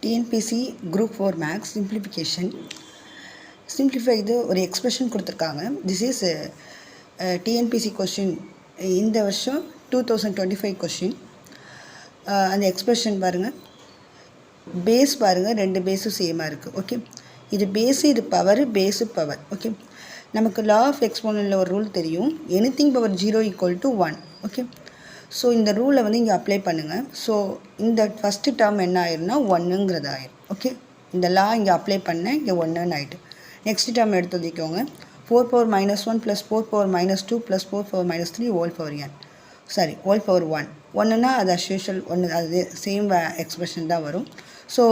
TNPSC group 4 maths simplify இது ஒரு expression கொடுத்துருக்காங்க. திஸ் இஸ் டிஎன்பிசி கொஷின் இந்த வருஷம் 2025 கொஷின். அந்த எக்ஸ்பிரஷன் பாருங்கள், பேஸ் பாருங்கள், ரெண்டு பேஸும் சேமாக இருக்குது. ஓகே, இது பேஸு, இது பவர், பேஸு பவர். ஓகே, நமக்கு லா ஆஃப் எக்ஸ்போனன்ட்டில் ஒரு ரூல் தெரியும், எனிதிங் பவர் 0 = 1. ஓகே, ஸோ இந்த ரூலை வந்து இங்கே அப்ளை பண்ணுங்கள். ஸோ இந்த ஃபஸ்ட்டு டேர்ம் என்ன ஆயிரும்னா 1ங்கிறது ஆயிரும். ஓகே, இந்த லா இங்கே அப்ளை பண்ணேன், இங்கே 1ன்னு ஆகிட்டு. நெக்ஸ்ட் டேர்ம் எடுத்து வச்சுக்கோங்க, 4⁻−1 + 4⁻−2 + 4⁻−3 ஹோல் பவர் 1. ஒன்றுனா அது அஸ்யூஷுவல் ஒன்று, அது சேம் எக்ஸ்பிரஷன் தான் வரும். ஸோ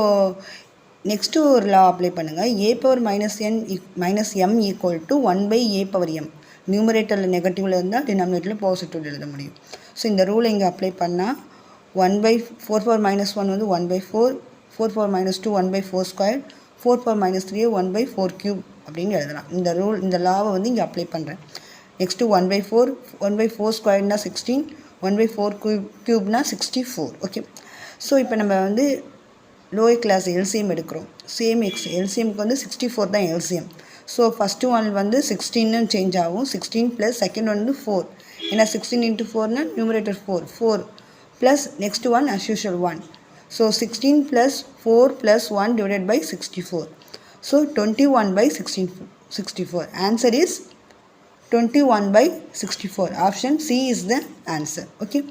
நெக்ஸ்ட்டு ஒரு லா அப்ளை பண்ணுங்கள், a⁻−m = 1/a⁻m. நியூமரேட்டரில் நெகட்டிவில் இருந்தால் டினாமினேட்டரில் பாசிட்டிவ் எழுத முடியும். ஸோ இந்த ரூலை இங்கே அப்ளை பண்ணால் 4⁻−1 வந்து 1/4, 4⁻−2 1/4², 4⁻−3 1/4³ அப்படின்னு எழுதலாம். இந்த ரூல், இந்த லாவை வந்து இங்கே அப்ளை பண்ணுறேன். நெக்ஸ்ட்டு 1/4, 1/4² 16, 1/4³ 64. ஓகே, ஸோ இப்போ நம்ம வந்து லோயர் கிளாஸ் எல்சிஎம் எடுக்கிறோம். சேம் எல்சிஎம்க்கு வந்து 64 தான் எல்சிஎம். ஸோ ஃபஸ்ட்டு ஒன் வந்து 16ன்னு சேஞ்ச் ஆகும், 16 + செகண்ட் ஒன் வந்து 4. ஏன்னா 16 × 4னா numerator 4 plus next one as usual 1. So 16 + 4 + 1 / 64. So 21/64. Answer is 21/64. Option C is the answer. Okay.